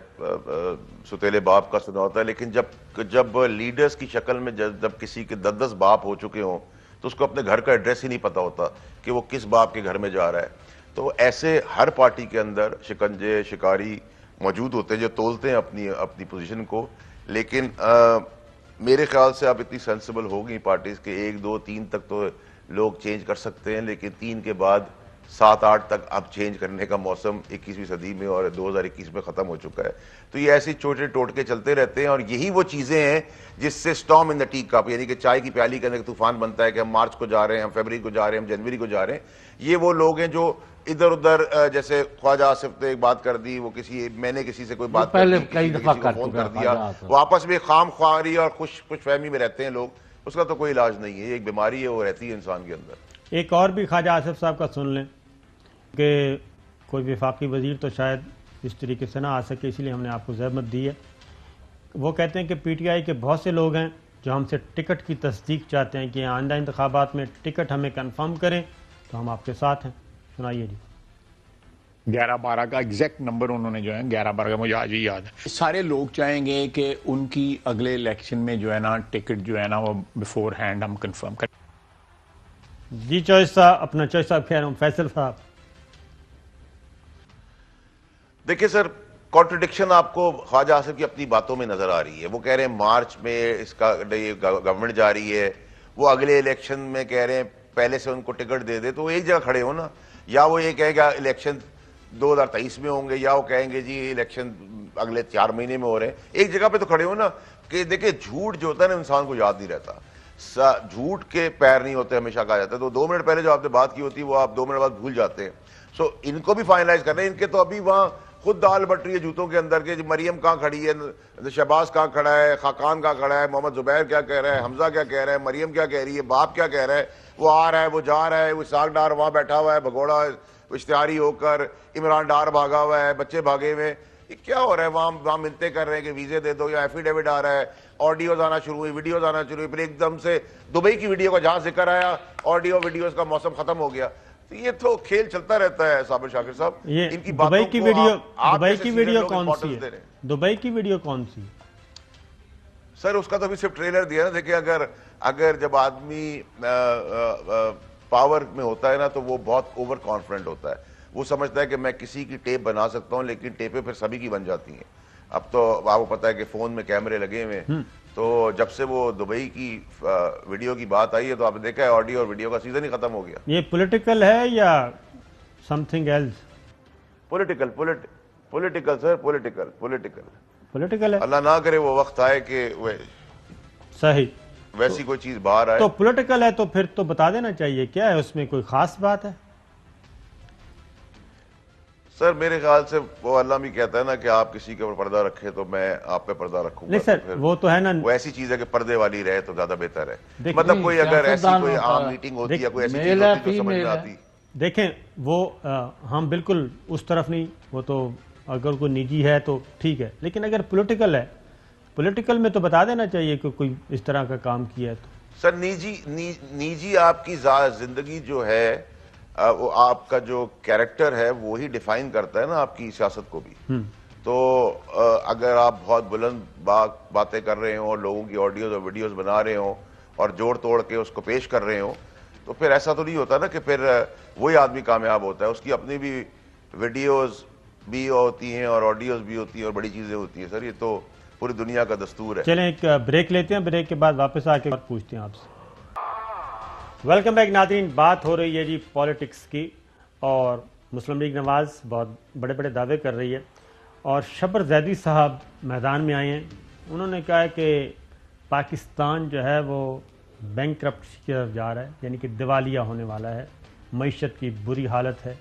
ستیلے باپ کا سنا ہوتا ہے، لیکن جب لیڈرز کی شکل میں جب کسی کے 10 باپ ہو چکے ہوں تو اس کو اپنے گھر کا ایڈریس ہی نہیں پتا ہوتا کہ وہ کس باپ کے گھر میں جا رہا ہے. تو ایسے ہر پارٹی کے اندر شکنجے شکاری موجود ہوتے ہیں جو تولتے ہیں اپنی پوزیشن کو. لیکن میرے خیال سے آپ اتنی سینسیبل ہو گئی پارٹیز کے 1 2 3 تک تو لوگ چینج کر سکتے ہیں، لیکن 3 کے بعد 7 8 تک اب چینج کرنے کا موسم 21ویں صدی میں اور 2021 میں ختم ہو چکا ہے. تو یہ ایسی چھوٹے ٹوٹکے چلتے رہتے ہیں، اور یہی وہ چیزیں ہیں جس سے سٹارم ان دی ٹی کپ، یعنی کہ چائے کی پیالی کے اندر طوفان بنتا ہے کہ ہم مارچ کو جا رہے ہیں، ہم فروری کو جا رہے ہیں، ہم جنوری کو جا رہے ہیں. یہ وہ لوگ ہیں جو ادھر ادھر، جیسے خواجہ آصف نے ایک بات کر دی، میں نے کسی سے کوئی بات پہلے کئی دفعہ فون کر دیا، وہ آپس میں خام خواہی اور خوش فہمی میں رہتے ہیں لوگ. اس کا تو کوئی علاج نہیں ہے، یہ ایک بیماری ہے، وہ رہتی ہے انسان کے اندر. ایک اور بھی خواجہ آصف صاحب کا سن لیں کہ کوئی وفاقی وزیر تو شاید اس طریقے سے نہ آ سکے، اسی لیے ہم نے آپ کو زحمت دی ہے. وہ کہتے ہیں کہ پی ٹی آئی کے بہت سے لوگ ہیں جو ہم سے ٹکٹ کی تصدیق چاہتے ہیں کہ آئندہ انتخابات میں ٹکٹ ہمیں کنفرم کریں تو ہم آپ کے ساتھ ہیں. سنائیے جی. 11-12 کا ایگزیکٹ نمبر انہوں نے جو ہے 11-12 کا مجھے آج ہی یاد ہے. سارے لوگ چاہیں گے کہ ان کی اگلے الیکشن میں جو ہے نا ٹکٹ جو ہے نا وہ بیفور ہینڈ ہم کنفرم کریں. جی چوائس صاحب، اپنا چوائس صاحب کہہ رہا ہوں. فیصل صاحب دیکھیں سر، کانٹرڈکشن آپ کو خواجہ آصف کی اپنی باتوں میں نظر آ رہی ہے. وہ کہہ رہے ہیں مارچ میں اس کا گورنمنٹ جا رہی ہے، وہ اگلے الیکشن میں کہہ رہے ہیں پہلے سے ان کو ٹکٹ دے دے. تو وہ ایک جگہ کھڑے ہو نا، یا وہ یہ کہیں گے الیکشن 2023 میں ہوں گے، یا وہ کہیں گے جی الیکشن اگلے 4 مہینے میں ہو رہے ہیں. ایک جگہ پہ تو کھڑے ہو نا. کہ دیکھیں جھوٹ جو ہوتا ہے نا انسان کو یاد نہیں رہتا، جھوٹ کے پیر نہیں ہوتے ہمیشہ کہا جاتا ہے. تو 2 منٹ پہلے جو آپ نے بات کی ہوتی ہے وہ آپ 2 منٹ بعد بھول جاتے ہیں. سو ان کو بھی فائنلائز کرنا ہے. ان کے تو ابھی وہاں خود دال بٹ رہی ہے جوتوں کے اندر کہ مریم کہاں کھڑی ہے، شہباز کہاں کھڑا ہے، خاقان کہاں کھڑا ہے، محمد زبیر کیا کہہ رہا ہے، حمزہ کیا کہہ رہا ہے، مریم کیا کہہ رہی ہے، باپ کیا کہہ رہا ہے. وہ آ رہا ہے، وہ جا رہا ہے، وہ ساگ ڈار وہاں بیٹھا ہوا ہے بھگوڑا اشتہاری ہو کر، عمران ڈار بھاگا ہوا ہے، بچے بھاگے ہوئے. یہ کیا ہو رہا ہے؟ وہاں منتیں کر رہے ہیں کہ ویزے دے دو، یا ایفیڈیوٹ آ رہا ہے، آڈیوز آنا شروع ہوئی، ویڈیوز آنا شروع ہوئی. پھر ایک دم سے دبئی کی ویڈیو کا جہاں ذکر آیا، ویڈیوز کا موسم ختم ہو گیا. تو یہ تو کھیل چلتا رہتا ہے صابر شاکر صاحب. یہ ان کی دبئی کی ویڈیو کون سی ہے؟ دبئی کی ویڈیو کون سی ہے سر؟ اس کا تو ابھی صرف ٹریلر دیا نا. دیکھیں اگر جب آدمی پاور میں ہوتا ہے نا تو وہ بہت اوور کانفیڈنٹ ہوتا ہے. وہ سمجھتا ہے کہ میں کسی کی ٹیپ بنا سکتا ہوں، لیکن ٹیپیں پھر سبھی کی بن جاتی ہیں. اب تو آپ کو پتا ہے کہ فون میں کیمرے لگے ہوئے ہیں. تو جب سے وہ دبئی کی ویڈیو کی بات آئی ہے تو آپ نے دیکھا ہے آڈیو اور ویڈیو کا سیزن ہی ختم ہو گیا. یہ پولیٹیکل ہے یا سم تھنگ ایلس؟ پولیٹیکل سر، پولیٹیکل ہے. اللہ نہ کرے وہ وقت آئے کہ صحیح ویسی کوئی چیز باہر آئے. تو پولیٹیکل ہے تو پھر تو بتا دینا چاہیے. کیا ہے اس میں کوئی خاص بات ہے؟ سر میرے خیال سے وہ اللہ بھی کہتا ہے نا کہ آپ کسی کے اوپر پردہ رکھے تو میں آپ پہ پردہ رکھوں گا. نہیں سر، وہ تو ہے نا، وہ ایسی چیز ہے کہ پردے والی رہے تو زیادہ بہتر ہے. مطلب کوئی اگر ایسی کوئی عام میٹنگ ہوتی ہے، کوئی ایسی چیز ہوتی تو سمجھ میں آتی. دیکھیں وہ ہم بالکل اس طرف نہیں، وہ تو اگر کوئی نجی ہے تو ٹھیک ہے، لیکن اگر پولیٹیکل ہے، پولیٹیکل میں تو بتا دینا چاہیے کہ کوئی اس طرح کا کام کیا ہے. تو سر نیجی آپ کی زندگی جو ہے، وہ آپ کا جو کیریکٹر ہے وہی ڈیفائن کرتا ہے نا آپ کی سیاست کو بھی. تو اگر آپ بہت بلند باتیں کر رہے ہوں اور لوگوں کی آڈیوز اور ویڈیوز بنا رہے ہوں اور جوڑ توڑ کے اس کو پیش کر رہے ہوں، تو پھر ایسا تو نہیں ہوتا نا کہ پھر وہی آدمی کامیاب ہوتا ہے. اس کی اپنی بھی ویڈیوز بھی ہوتی ہیں اور آڈیوز بھی ہوتی ہیں اور بڑی چیزیں ہوتی ہیں. سر یہ تو پوری دنیا کا دستور ہے. چلیں ایک بریک لیتے ہیں، بریک کے بعد واپس آ کے پوچھتے ہیں آپ سے. ویلکم بیک ناظرین. بات ہو رہی ہے جی پالیٹکس کی، اور مسلم لیگ نواز بہت بڑے بڑے دعوے کر رہی ہے، اور شبر زیدی صاحب میدان میں آئے ہیں. انہوں نے کہا ہے کہ پاکستان جو ہے وہ بینکرپٹ کی طرف جا رہا ہے، یعنی کہ دیوالیہ ہونے والا ہے، معیشت کی بری حالت ہے.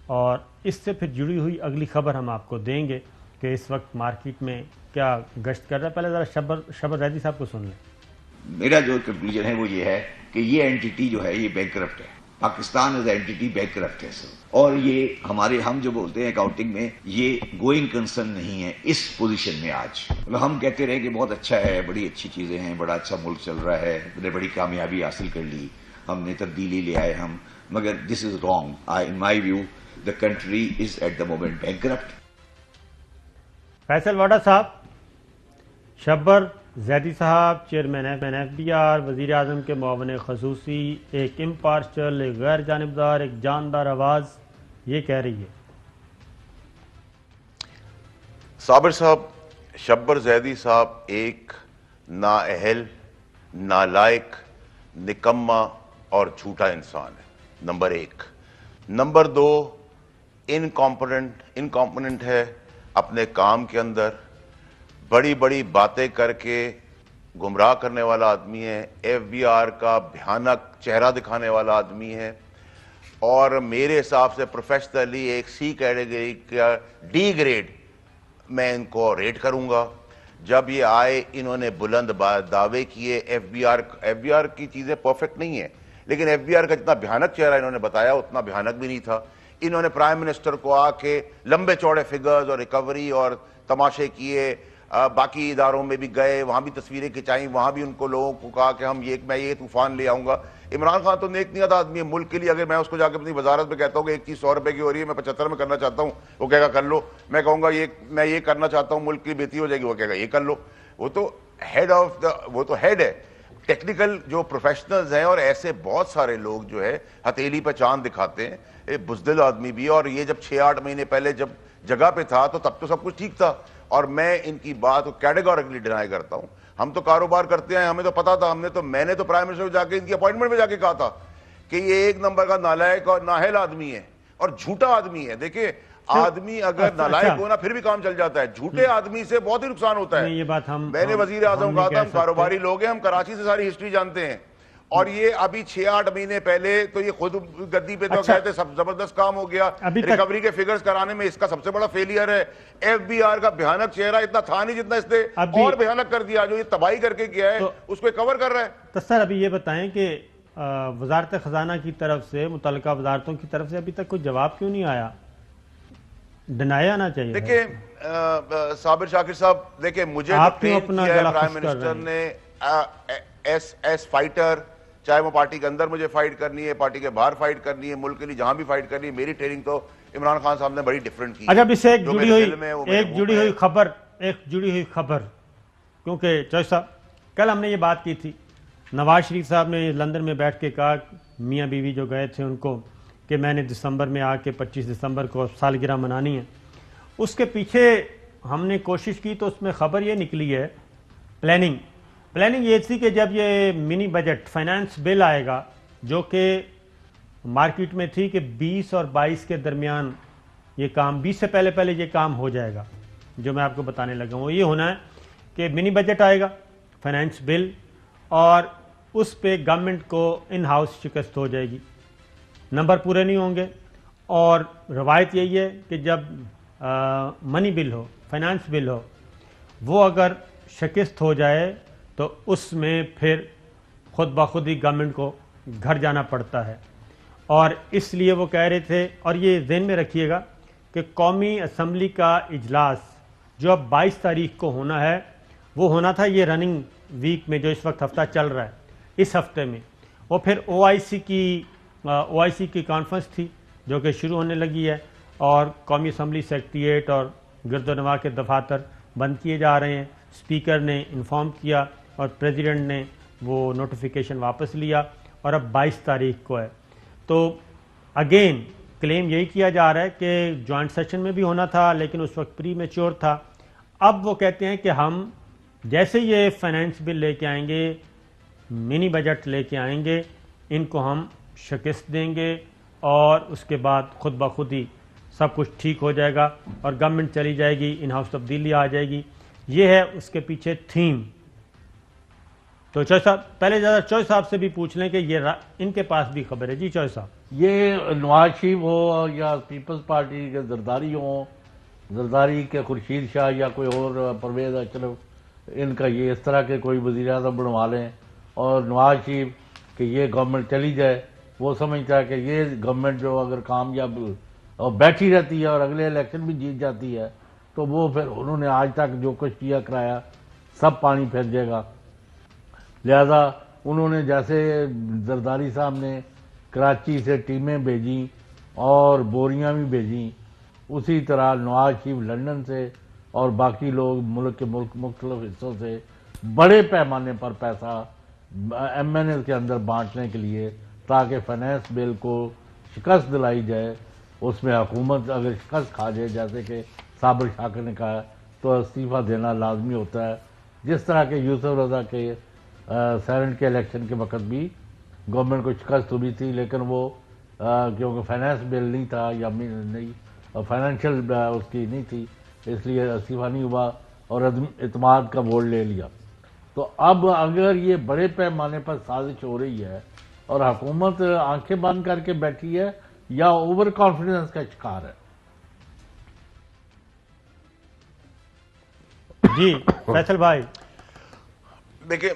اور اس سے پھر جڑی ہوئی اگلی خبر ہم آپ کو دیں گے کہ اس وقت مارکیٹ میں کیا گشت کر رہا ہے. پہلے ذرا شبر زیدی صاحب کو سن لیں. میرا جو کنکلوژن ہے وہ یہ ہے کہ یہ اینٹیٹی جو ہے یہ بینکرپٹ ہے. پاکستان ایز اینٹی بینکرپٹ ہے سر. اور یہ ہم جو بولتے ہیں اکاؤنٹنگ میں یہ گوئنگ کنسرن نہیں ہے اس پوزیشن میں آج. ہم کہتے رہے کہ بہت اچھا ہے, بڑی اچھی چیزیں ہیں, بڑا اچھا ملک چل رہا ہے, بڑی کامیابی حاصل کر لی, ہم نے تبدیلی لے آئے ہم, مگر this is wrong. In my view the country is at the moment bankrupt. Faisal Vawda sahab, Shabbar Zaidi صاحب چیئرمین FBR, وزیر اعظم کے معاون خصوصی, ایک امپارشل, ایک غیر جانبدار, ایک جاندار آواز, یہ کہہ رہی ہے. صابر صاحب, شبر زیدی صاحب ایک نااہل, نالائق, نکما اور جھوٹا انسان ہے, نمبر 1. نمبر 2, انکمپٹنٹ ہے اپنے کام کے اندر, بڑی بڑی باتیں کر کے گمراہ کرنے والا آدمی ہے, FBR کا بھیانک چہرہ دکھانے والا آدمی ہے, اور میرے حساب سے پروفیشنلی ایک سی کیٹیگری کا ڈی گریڈ میں ان کو ریٹ کروں گا. جب یہ آئے انہوں نے بلند دعوے کیے, FBR کی چیزیں پرفیکٹ نہیں ہیں, لیکن FBR کا جتنا بھیانک چہرہ انہوں نے بتایا اتنا بھیانک بھی نہیں تھا. انہوں نے پرائم منسٹر کو آ کے لمبے چوڑے فگرز اور ریکوری اور تماشے کیے, باقی اداروں میں بھی گئے, وہاں بھی تصویریں کھچائیں, وہاں بھی ان کو لوگوں کو کہا کہ میں یہ طوفان لے آؤں گا. عمران خان تو نیک نیت آدمی ہے ملک کے لیے. اگر میں اس کو جا کے اپنی وزارت میں کہتا ہوں کہ ایک چیز 100 روپے کی ہو رہی ہے, میں 75 میں کرنا چاہتا ہوں, وہ کہے گا کر لو. میں کہوں گا میں یہ کرنا چاہتا ہوں, ملک کی بہتری ہو جائے گی, وہ کہے گا یہ کر لو. وہ تو ہیڈ ہے. ٹیکنیکل جو پروفیشنلز ہیں, اور ایسے بہت سارے لوگ جو ہے ہتھیلی پہ چاند دکھاتے ہیں, بزدل آدمی بھی. اور یہ جب 6-8 مہینے پہلے جب جگہ پہ تھا تو تب تو سب کچھ ٹھیک تھا, اور میں ان کی بات کو کیٹیگوریکلی ڈینائی کرتا ہوں. ہم تو کاروبار کرتے ہیں, ہمیں تو پتا تھا, میں نے تو پرائم منسٹر کو جا کے ان کی اپوائنٹمنٹ میں جا کے کہا تھا کہ یہ 1 نمبر کا نالائق اور نااہل آدمی ہے اور جھوٹا آدمی ہے. دیکھیں, آدمی اگر نالائق ہونا پھر بھی کام چل جاتا ہے, جھوٹے آدمی سے بہت ہی نقصان ہوتا ہے. یہ بات میں نے وزیر اعظم کہا تھا, ہم کاروباری لوگ ہیں, ہم کراچی سے ساری ہسٹری جانتے ہیں, اور یہ ابھی 6-8 مہینے پہلے تو یہ خود گدی پہ تو کہتے سب زبردست کام ہو گیا, ریکوری کے فگرز کرانے میں اس کا سب سے بڑا فیلئر ہے. FBR کا بھیانک چہرہ اتنا تھا نہیں جتنا اس نے اور بھیانک کر دیا, جو یہ تباہی کر کے کیا ہے اس کو کور کر رہا ہے. تو سر ابھی یہ بتائیں کہ وزارت خزانہ کی طرف سے, متعلقہ وزارتوں کی طرف سے ابھی تک کوئی جواب کیوں نہیں آیا؟ ڈینائی آنا چاہیے. دیکھیں صابر شاکر صاحب, دیکھیں مجھے پرائم منسٹر نے ایس فائٹر, چاہے وہ پارٹی کے اندر مجھے فائٹ کرنی ہے, پارٹی کے باہر فائٹ کرنی ہے, ملک کے لیے جہاں بھی فائٹ کرنی ہے, میری ٹریننگ تو عمران خان صاحب نے بڑی ڈیفرنٹ کی. اچھا, اس سے ایک جڑی ہوئی خبر, کیونکہ چوہدری صاحب کل ہم نے یہ بات کی تھی, نواز شریف صاحب نے لندن میں بیٹھ کے کہا, میاں بیوی جو گئے تھے ان کو, کہ میں نے دسمبر میں آ کے 25 دسمبر کو سالگرہ منانی ہے. اس کے پیچھے ہم نے کوشش کی تو اس میں خبر یہ نکلی ہے, پلاننگ یہ تھی کہ جب یہ منی بجٹ فائنانس بل آئے گا, جو کہ مارکیٹ میں تھی کہ 20 اور 22 کے درمیان یہ کام, 20 سے پہلے یہ کام ہو جائے گا. جو میں آپ کو بتانے لگا ہوں وہ یہ ہونا ہے کہ منی بجٹ آئے گا, فائنانس بل, اور اس پہ گورنمنٹ کو ان ہاؤس شکست ہو جائے گی, نمبر پورے نہیں ہوں گے. اور روایت یہی ہے کہ جب منی بل ہو, فائنانس بل ہو, وہ اگر شکست ہو جائے تو اس میں پھر خود بخود ہی گورنمنٹ کو گھر جانا پڑتا ہے. اور اس لیے وہ کہہ رہے تھے, اور یہ ذہن میں رکھیے گا کہ قومی اسمبلی کا اجلاس جو اب 22 تاریخ کو ہونا ہے, وہ ہونا تھا یہ رننگ ویک میں, جو اس وقت ہفتہ چل رہا ہے, اس ہفتے میں. وہ پھر OIC کی کانفرنس تھی جو کہ شروع ہونے لگی ہے, اور قومی اسمبلی سیکریٹریٹ اور گرد و نواح کے دفاتر بند کیے جا رہے ہیں. اسپیکر نے انفارم کیا اور پریزیڈنٹ نے وہ نوٹیفیکیشن واپس لیا, اور اب 22 تاریخ کو ہے. تو اگین کلیم یہی کیا جا رہا ہے کہ جوائنٹ سیشن میں بھی ہونا تھا, لیکن اس وقت پری میچور تھا. اب وہ کہتے ہیں کہ ہم جیسے یہ فائنانس بل لے کے آئیں گے, منی بجٹ لے کے آئیں گے, ان کو ہم شکست دیں گے, اور اس کے بعد خود بخود ہی سب کچھ ٹھیک ہو جائے گا, اور گورنمنٹ چلی جائے گی, ان ہاؤس تبدیلی آ جائے گی. یہ ہے اس کے پیچھے تھیم. تو چوہدری صاحب پہلے زیادہ چوہدری صاحب سے بھی پوچھ لیں کہ یہ ان کے پاس بھی خبر ہے. جی چوہدری صاحب, یہ نواز شریف ہو یا پیپلز پارٹی کے زرداری ہوں, زرداری کے خورشید شاہ یا کوئی اور پرویز چلو, ان کا یہ اس طرح کے کوئی وزیر اعظم بنوا لیں, اور نواز شریف کہ یہ گورنمنٹ چلی جائے, وہ سمجھتا ہے کہ یہ گورنمنٹ جو اگر کامیاب اور بیٹھی رہتی ہے اور اگلے الیکشن بھی جیت جاتی ہے تو وہ پھر انہوں نے آج تک جو کچھ کیا کرایا سب پانی پھیر جائے گا. لہذا انہوں نے جیسے زرداری صاحب نے کراچی سے ٹیمیں بھیجیں اور بوریاں بھی بھیجیں، اسی طرح نواز شریف لندن سے اور باقی لوگ ملک کے مختلف حصوں سے بڑے پیمانے پر پیسہ ایم این ایل کے اندر بانٹنے کے لیے تاکہ فائنانس بل کو شکست دلائی جائے. اس میں حکومت اگر شکست کھا جائے جیسے کہ صابر شاکر نے کہا تو استعفیٰ دینا لازمی ہوتا ہے، جس طرح کہ یوسف رضا کے سینٹ کے الیکشن کے وقت بھی گورنمنٹ کو شکست ہوئی تھی، لیکن وہ کیونکہ فائنانس بل نہیں تھا یا نہیں فائنینشیل اس کی نہیں تھی، اس لیے استعفیٰ نہیں ہوا اور اعتماد کا ووٹ لے لیا. تو اب اگر یہ بڑے پیمانے پر سازش ہو رہی ہے اور حکومت آنکھیں بند کر کے بیٹھی ہے یا اوور کانفیڈنس کا شکار ہے؟ جی فیصل بھائی. دیکھیں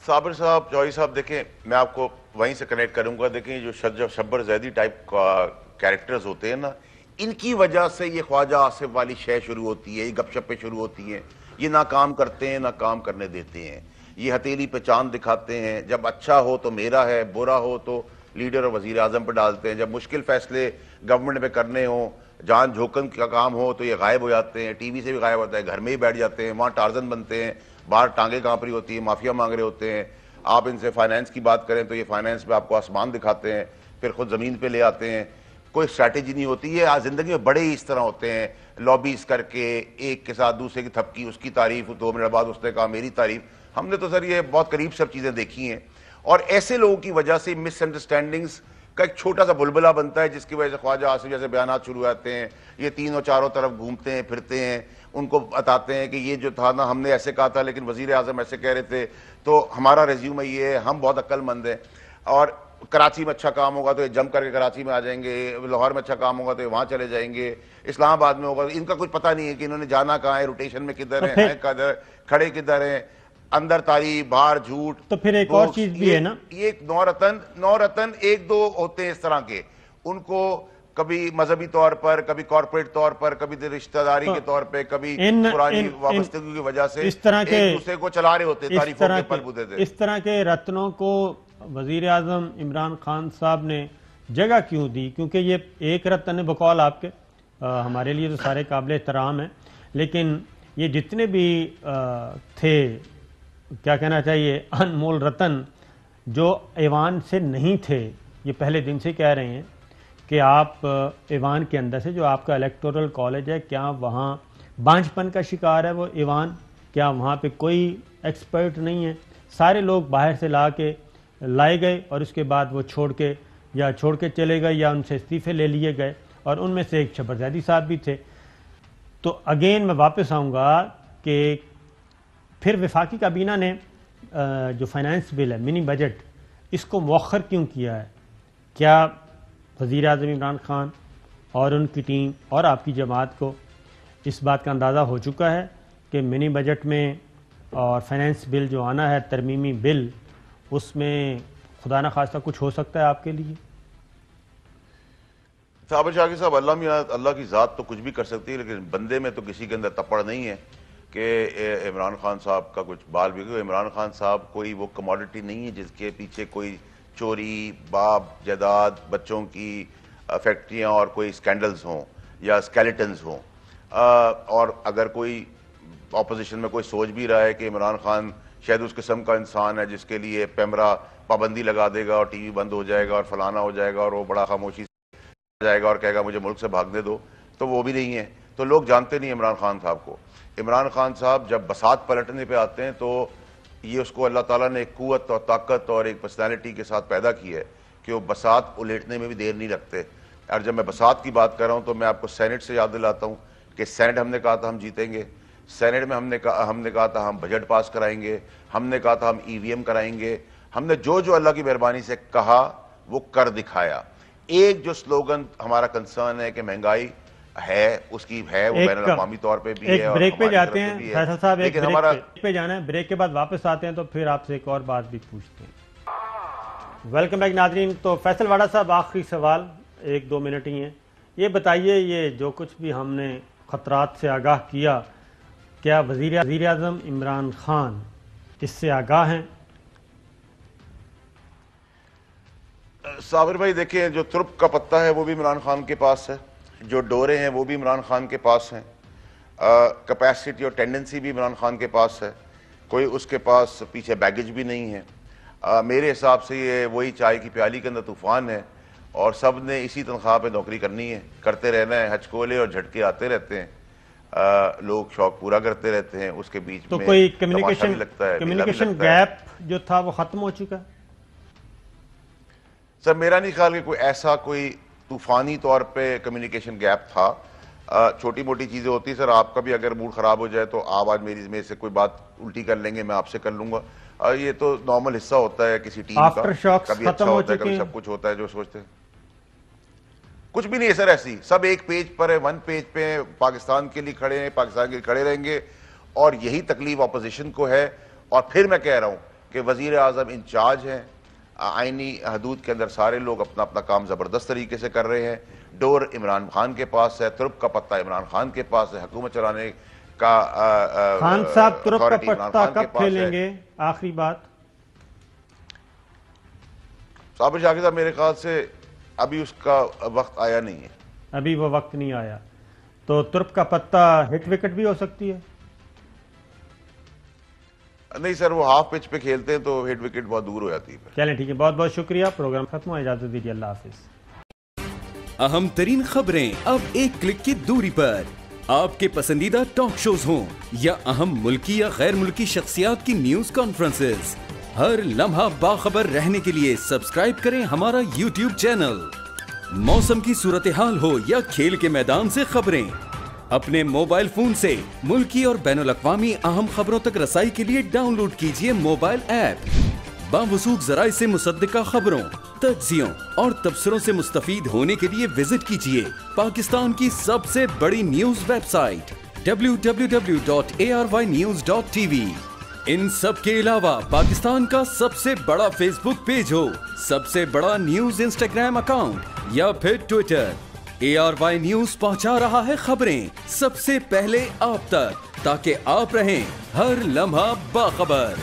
صابر صاحب، جوہری صاحب، دیکھیں میں آپ کو وہیں سے کنیکٹ کروں گا. دیکھیں جو شبر زیدی ٹائپ کا کیریکٹرز ہوتے ہیں نا، ان کی وجہ سے یہ خواجہ آصف والی شے شروع ہوتی ہے، یہ گپ شپیں شروع ہوتی ہیں. یہ نہ کام کرتے ہیں نہ کام کرنے دیتے ہیں، یہ ہتھیلی پہ چاند دکھاتے ہیں. جب اچھا ہو تو میرا ہے، برا ہو تو لیڈر اور وزیر اعظم پہ ڈالتے ہیں. جب مشکل فیصلے گورنمنٹ میں کرنے ہوں، جان جھوکن کا کام ہو تو یہ غائب ہو جاتے ہیں، ٹی وی سے بھی غائب ہوتا ہے، گھر میں ہی بیٹھ جاتے ہیں، وہاں ٹارزن بنتے ہیں، باہر ٹانگیں کانپ رہی ہوتی ہیں، معافیا مانگ رہے ہوتے ہیں. آپ ان سے فائنینس کی بات کریں تو یہ فائنینس پہ آپ کو آسمان دکھاتے ہیں، پھر خود زمین پہ لے آتے ہیں. کوئی اسٹریٹجی نہیں ہوتی ہے. آج زندگی میں بڑے ہی اس طرح ہوتے ہیں، لابیز کر کے ایک کے ساتھ دوسرے کی تھپکی، اس کی تعریف، 2 منٹ بعد اس نے کہا میری تعریف. ہم نے تو سر یہ بہت قریب سب چیزیں دیکھی ہیں، اور ایسے لوگوں کی وجہ سے مس انڈرسٹینڈنگز کا ایک چھوٹا سا بلبلہ بنتا ہے، جس کی وجہ سے خواجہ آصف جیسے بیانات شروع ہوتے ہیں. یہ تینوں چاروں طرف گھومتے ہیں پھرتے ہیں، ان کو بتاتے ہیں کہ یہ جو تھا نا ہم نے ایسے کہا تھا لیکن وزیر اعظم ایسے کہہ رہے تھے، تو ہمارا ریزیومے یہ ہے، ہم بہت عقل مند ہیں، اور کراچی میں اچھا کام ہوگا تو یہ جم کر کے کراچی میں آ جائیں گے، لاہور میں اچھا کام ہوگا تو یہ وہاں چلے جائیں گے، اسلام آباد میں ہوگا. ان کا کچھ پتہ نہیں ہے کہ انہوں نے جانا کہاں ہے، روٹیشن میں کدھر ہیں، کھڑے کدھر ہیں، اندر تعریف باہر جھوٹ. تو پھر ایک اور چیز بھی ہے نا، یہ ایک نو رتن ایک دو ہوتے ہیں اس طرح کے، ان کو کبھی مذہبی طور پر، کبھی کارپوریٹ طور پر، کبھی رشتہ داری کے طور پہ، کبھی پرانی وابستگی کی وجہ سے اس طرح کے ایک دوسرے کو چلا رہے ہوتے، تعریفوں کے پل بودے تھے. اس طرح کے رتنوں کو وزیر اعظم عمران خان صاحب نے جگہ کیوں دی؟ کیونکہ یہ ایک رتن بقول آپ کے ہمارے لیے تو سارے قابل احترام ہیں، لیکن یہ جتنے بھی تھے کیا کہنا چاہیے انمول رتن جو ایوان سے نہیں تھے، یہ پہلے دن سے کہہ رہے ہیں کہ آپ ایوان کے اندر سے جو آپ کا الیکٹورل کالج ہے، کیا وہاں بانجھ پن کا شکار ہے وہ ایوان؟ کیا وہاں پہ کوئی ایکسپرٹ نہیں ہے؟ سارے لوگ باہر سے لائے گئے اور اس کے بعد وہ چھوڑ کے چلے گئے یا ان سے استعفے لے لیے گئے، اور ان میں سے ایک شبر زیدی صاحب بھی تھے. تو اگین میں واپس آؤں گا کہ پھر وفاقی کابینہ نے جو فائنانس بل ہے، منی بجٹ، اس کو مؤخر کیوں کیا ہے؟ کیا وزیر اعظم عمران خان اور ان کی ٹیم اور آپ کی جماعت کو اس بات کا اندازہ ہو چکا ہے کہ منی بجٹ میں اور فائنانس بل جو آنا ہے، ترمیمی بل، اس میں خدا نہ خواستہ کچھ ہو سکتا ہے آپ کے لیے؟ صابر شاکر صاحب، اللہ کی ذات تو کچھ بھی کر سکتی ہے، لیکن بندے میں تو کسی کے اندر تپڑ نہیں ہے کہ عمران خان صاحب کا کچھ بال بھی. عمران خان صاحب کوئی وہ کموڈٹی نہیں ہے جس کے پیچھے کوئی چوری، باپ، جائیداد، بچوں کی فیکٹریاں اور کوئی سکینڈلز ہوں یا سکیلیٹنز ہوں. اور اگر کوئی اپوزیشن میں کوئی سوچ بھی رہا ہے کہ عمران خان شاید اس قسم کا انسان ہے جس کے لیے پیمرا پابندی لگا دے گا اور ٹی وی بند ہو جائے گا اور فلانا ہو جائے گا اور وہ بڑا خاموشی سے جائے گا اور کہے گا مجھے ملک سے بھاگنے دو، تو وہ بھی نہیں ہے. تو لوگ جانتے نہیں عمران خان صاحب کو. عمران خان صاحب جب بساط پلٹنے پہ آتے ہیں تو یہ اس کو اللہ تعالیٰ نے ایک قوت اور طاقت اور ایک پرسنالٹی کے ساتھ پیدا کی ہے کہ وہ بساط الیٹنے میں بھی دیر نہیں لگتے. اور جب میں بساط کی بات کر رہا ہوں تو میں آپ کو سینٹ سے یاد دلاتا ہوں کہ سینٹ ہم نے کہا تھا ہم جیتیں گے، سینٹ میں ہم نے کہا تھا ہم بجٹ پاس کرائیں گے، ہم نے کہا تھا ہم EVM کرائیں گے، ہم نے جو اللہ کی مہربانی سے کہا وہ کر دکھایا. ایک جو سلوگن ہمارا کنسرن ہے کہ مہنگائی ہے، اس کی ہے، وہ بین الاقوامی طور پہ بھی ہے. ایک بریک پہ جاتے ہیں فیصل صاحب، ایک بریک پہ جانا ہے، بریک کے بعد واپس آتے ہیں تو پھر آپ سے ایک اور بات بھی پوچھتے ہیں. ویلکم بیک ناظرین. تو فیصل واڑا صاحب آخری سوال 1-2 منٹ ہی ہیں. یہ بتائیے یہ جو کچھ بھی ہم نے خطرات سے آگاہ کیا کیا وزیر اعظم عمران خان اس سے آگاہ ہیں؟ صابر بھائی دیکھیں جو ترپ کا پتہ ہے وہ بھی عمران خان کے پاس ہے, جو ڈورے ہیں وہ بھی عمران خان کے پاس ہیں, کیپیسٹی اور ٹینڈنسی بھی عمران خان کے پاس ہے, کوئی اس کے پاس پیچھے بیگیج بھی نہیں ہے. میرے حساب سے یہ وہی چائے کی پیالی کے اندر طوفان ہے اور سب نے اسی تنخواہ پہ نوکری کرنی ہے, کرتے رہنا ہے, ہچکولے اور جھٹکے آتے رہتے ہیں, لوگ شوق پورا کرتے رہتے ہیں, اس کے بیچ تو میں کوئی تماشا بھی لگتا ہے, کمیونیکیشن گیپ جو تھا وہ ختم ہو چکا ہے؟ سر میرا نہیں خیال کہ کوئی ایسا کوئی طوفانی طور پہ کمیونیکیشن گیپ تھا. چھوٹی موٹی چیزیں ہوتی ہیں سر, آپ کا بھی اگر موڈ خراب ہو جائے تو آپ آج میرے سے کوئی بات الٹی کر لیں گے, میں آپ سے کر لوں گا, یہ تو نارمل حصہ ہوتا ہے کسی ٹیم کا, کبھی اچھا ہوتا ہے کبھی سب کچھ ہوتا ہے جو سوچتے ہیں. کچھ بھی نہیں ہے سر, ایسی سب ایک پیج پر ہے, ون پیج پہ پاکستان کے لیے کھڑے ہیں, پاکستان کے لیے کھڑے رہیں گے, اور یہی تکلیف اپوزیشن کو ہے. اور پھر میں کہہ رہا ہوں کہ وزیر اعظم انچارج ہیں, آئینی حدود کے اندر سارے لوگ اپنا اپنا کام زبردست طریقے سے کر رہے ہیں. ڈور عمران خان کے پاس ہے, ترپ کا پتہ عمران خان کے پاس ہے, حکومت چلانے کا خان صاحب ترپ کا پتہ کب کھیلیں گے؟ آخری بات صابر شاکر صاحب, میرے خیال سے ابھی اس کا وقت آیا نہیں ہے, ابھی وہ وقت نہیں آیا. تو ترپ کا پتہ ہٹ وکٹ بھی ہو سکتی ہے؟ نہیں سر, وہ ہاف پچ پہ کھیلتے ہیں تو ہٹ وکٹ بہت دور ہو جاتی ہے. چلیں ٹھیک ہے, بہت بہت شکریہ. پروگرام ختم ہوا, اجازت دیجیے, اللہ حافظ. اہم ترین خبریں اب ایک کلک کی دوری پر. آپ کے پسندیدہ ٹاک شوز ہوں یا اہم ملکی یا غیر ملکی شخصیات کی نیوز کانفرنسز, ہر لمحہ باخبر رہنے کے لیے سبسکرائب کریں ہمارا یوٹیوب چینل. موسم کی صورتحال ہو یا کھیل کے میدان سے خبریں, اپنے موبائل فون سے ملکی اور بین الاقوامی اہم خبروں تک رسائی کے لیے ڈاؤن لوڈ کیجیے موبائل ایپ. باوثوق ذرائع سے مصدقہ خبروں, تجزیوں اور تبصروں سے مستفید ہونے کے لیے وزٹ کیجیے پاکستان کی سب سے بڑی نیوز ویب سائٹ www.arYnews.tv. ان سب کے علاوہ پاکستان کا سب سے بڑا فیس بک پیج ہو, سب سے بڑا نیوز انسٹاگرام اکاؤنٹ یا پھر ٹویٹر, ARY نیوز پہنچا رہا ہے خبریں سب سے پہلے آپ تک, تاکہ آپ رہیں ہر لمحہ باخبر.